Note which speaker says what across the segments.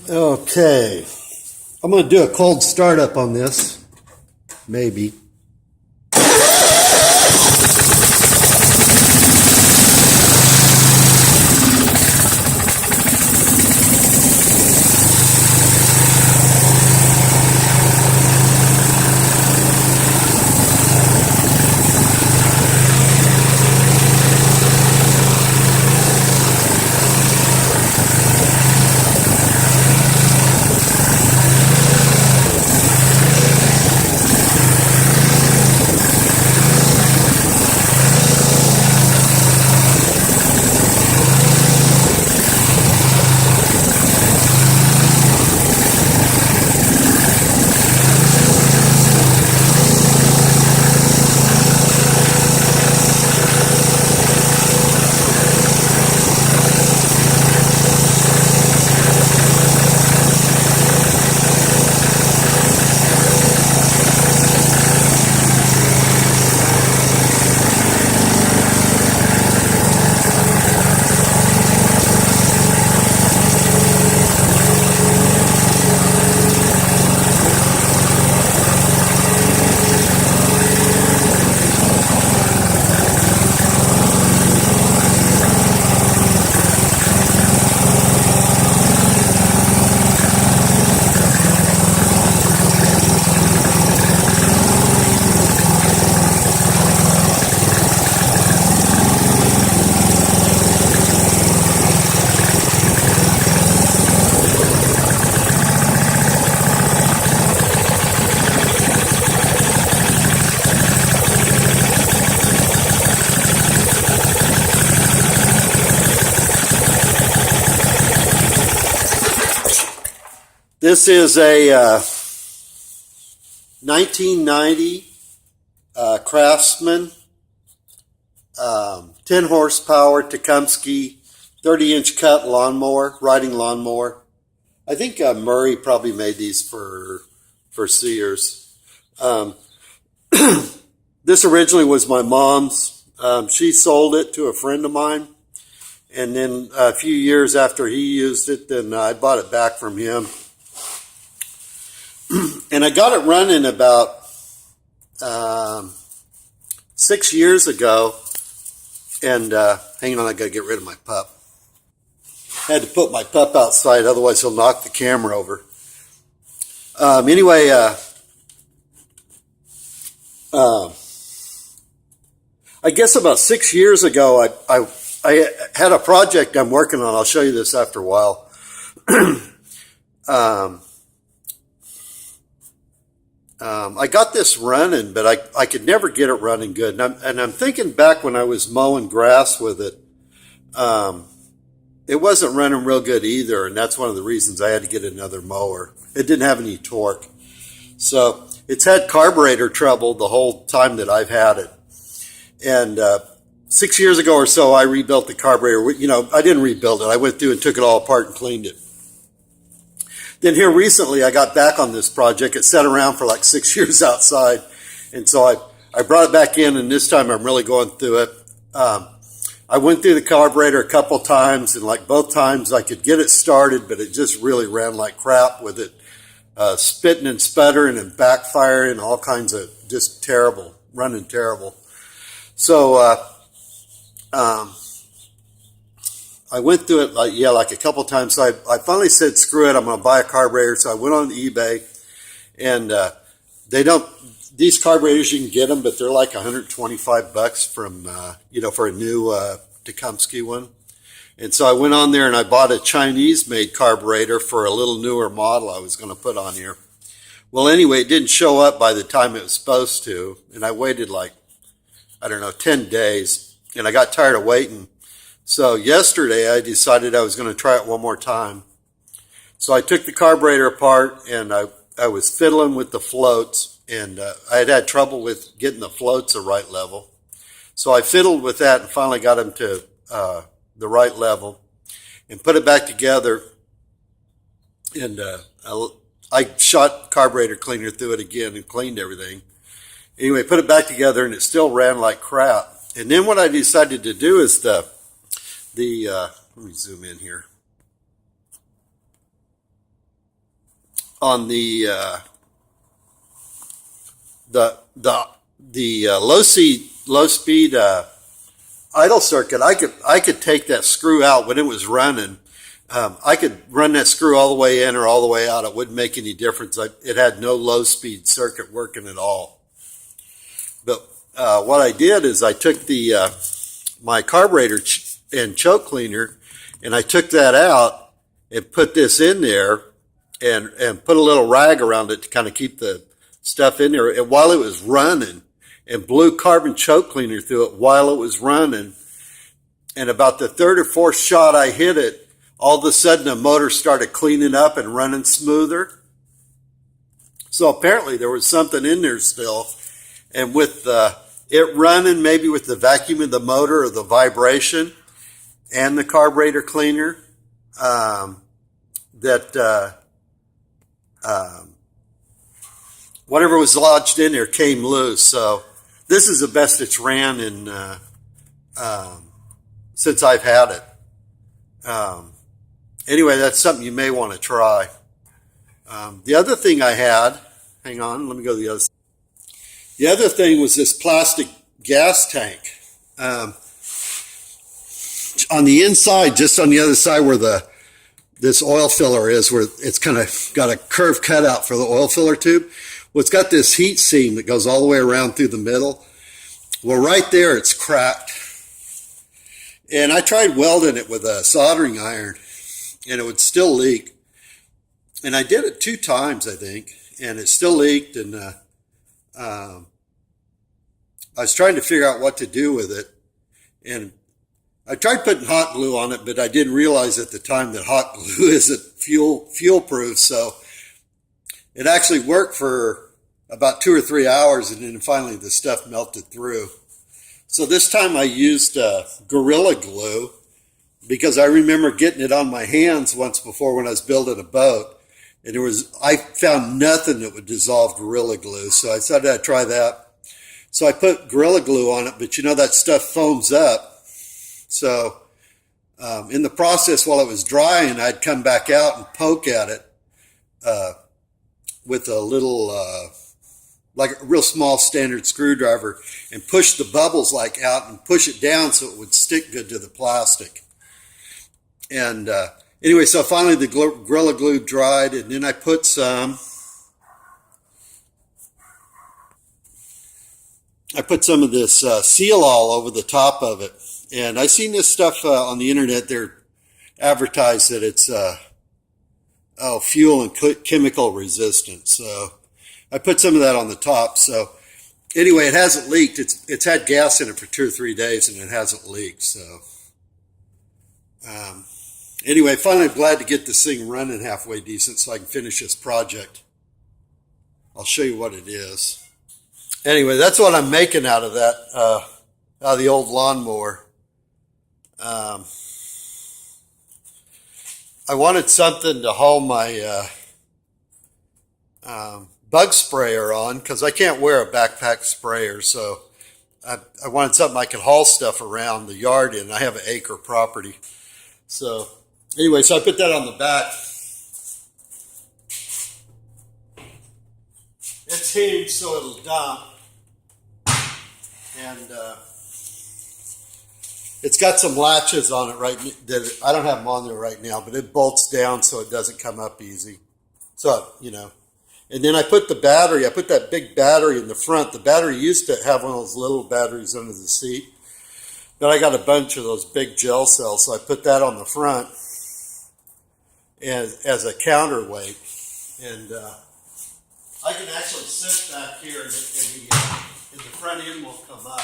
Speaker 1: Okay, I'm going to do a cold startup on this, maybe. This is a 1990 Craftsman 10 horsepower Tecumseh 30-inch cut lawnmower, riding lawnmower. I think Murray probably made these for Sears. This originally was my mom's. She sold it to a friend of mine. And then a few years after he used it, then I bought it back from him. And I got it running about 6 years ago. And hang on, I got to get rid of my pup. I had to put my pup outside, otherwise he'll knock the camera over. Anyway, I guess about 6 years ago, I had a project I'm working on. I'll show you this after a while. I got this running, but I could never get it running good. And I'm thinking back when I was mowing grass with it, it wasn't running real good either. And that's one of the reasons I had to get another mower. It didn't have any torque. So it's had carburetor trouble the whole time that I've had it. And 6 years ago or so, I rebuilt the carburetor. You know, I didn't rebuild it. I went through and took it all apart and cleaned it. Then here recently, I got back on this project. It sat around for like 6 years outside. And so I brought it back in, and this time I'm really going through it. I went through the carburetor a couple times, and like both times I could get it started, but it just really ran like crap with it spitting and sputtering and backfiring, all kinds of just terrible, running terrible. So I went through it like a couple times. So I finally said, screw it, I'm going to buy a carburetor. So I went on eBay, and these carburetors, you can get them, but they're like $125 from, for a new Tecumseh one. And so I went on there and I bought a Chinese-made carburetor for a little newer model I was going to put on here. Well, anyway, it didn't show up by the time it was supposed to, and I waited 10 days, and I got tired of waiting. So yesterday I decided I was going to try it one more time. So I took the carburetor apart, and I was fiddling with the floats, and I had trouble with getting the floats the right level. So I fiddled with that and finally got them to the right level and put it back together. And I shot carburetor cleaner through it again and cleaned everything. Anyway, put it back together, and it still ran like crap. And then what I decided to do is let me zoom in here. on the low speed idle circuit, I could take that screw out when it was running. I could run that screw all the way in or all the way out. It wouldn't make any difference. It had no low speed circuit working at all. But what I did is I took my carburetor and choke cleaner, and I took that out and put this in there and put a little rag around it to kind of keep the stuff in there. And while it was running, and blew carbon choke cleaner through it while it was running. And about the third or fourth shot I hit it, all of a sudden the motor started cleaning up and running smoother. So apparently there was something in there still. And with it running, maybe with the vacuum of the motor or the vibration and the carburetor cleaner, whatever was lodged in there came loose. So this is the best it's ran in since I've had it. Anyway, that's something you may want to try. The other thing I had, hang on, let me go to the other side. The other thing was this plastic gas tank. On the inside, just on the other side where this oil filler is, where it's kind of got a curved cutout for the oil filler tube. Well, it's got this heat seam that goes all the way around through the middle. Well, right there, it's cracked. And I tried welding it with a soldering iron, and it would still leak. And I did it 2 times, I think, and it still leaked. And I was trying to figure out what to do with it. And I tried putting hot glue on it, but I didn't realize at the time that hot glue isn't fuel proof. So it actually worked for about 2 or 3 hours, and then finally the stuff melted through. So this time I used Gorilla Glue, because I remember getting it on my hands once before when I was building a boat, and I found nothing that would dissolve Gorilla Glue. So I decided I'd try that. So I put Gorilla Glue on it, but you know that stuff foams up. So in the process, while it was drying, I'd come back out and poke at it with a little, like a real small standard screwdriver, and push the bubbles like out and push it down so it would stick good to the plastic. And anyway, so finally the Gorilla Glue dried, and then I put some of this seal all over the top of it. And I seen this stuff on the internet. They're advertised that it's fuel and chemical resistant. So I put some of that on the top. So anyway, it hasn't leaked. It's had gas in it for 2 or 3 days, and it hasn't leaked. So anyway, finally I'm glad to get this thing running halfway decent so I can finish this project. I'll show you what it is. Anyway, that's what I'm making out of that, out of the old lawnmower. I wanted something to haul my bug sprayer on, because I can't wear a backpack sprayer. So I wanted something I could haul stuff around the yard in. I have an acre property. So anyway, so I put that on the back. It's hinged so it'll dump. And it's got some latches on it that I don't have them on there right now, but it bolts down so it doesn't come up easy. So, you know, and then I put that big battery in the front. The battery used to have one of those little batteries under the seat, but I got a bunch of those big gel cells, so I put that on the front as a counterweight. And I can actually sit back here and the front end will come up.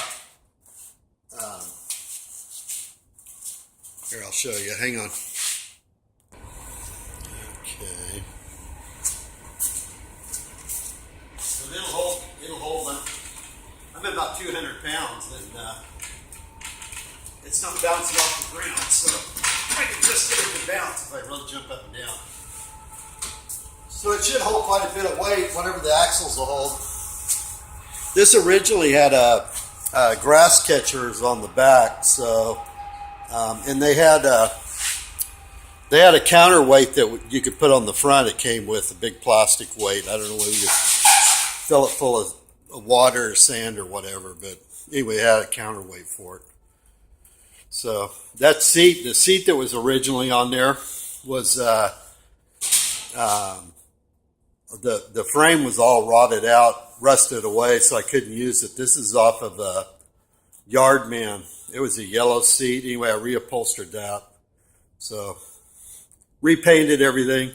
Speaker 1: Here, I'll show you. Hang on. Okay. So it'll hold. I'm about 200 pounds, and it's not bouncing off the ground, so I can just get it to bounce if I really jump up and down. So it should hold quite a bit of weight, whatever the axles will hold. This originally had grass catchers on the back, so and they had They had a counterweight that you could put on the front. It came with a big plastic weight. I don't know whether you fill it full of water or sand or whatever, but anyway, it had a counterweight for it. So that seat, the seat that was originally on there was the frame was all rotted out, rusted away, so I couldn't use it. This is off of a Yardman. It was a yellow seat. Anyway, I reupholstered that. So repainted everything.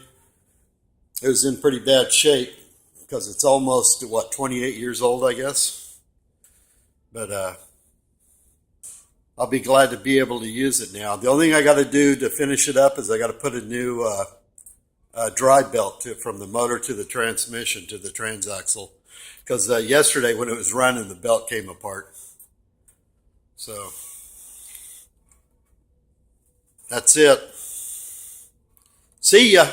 Speaker 1: It was in pretty bad shape because it's almost, 28 years old, I guess. But I'll be glad to be able to use it now. The only thing I got to do to finish it up is I got to put a new drive belt from the motor to the transmission to the transaxle. Because yesterday when it was running, the belt came apart. So that's it. See ya.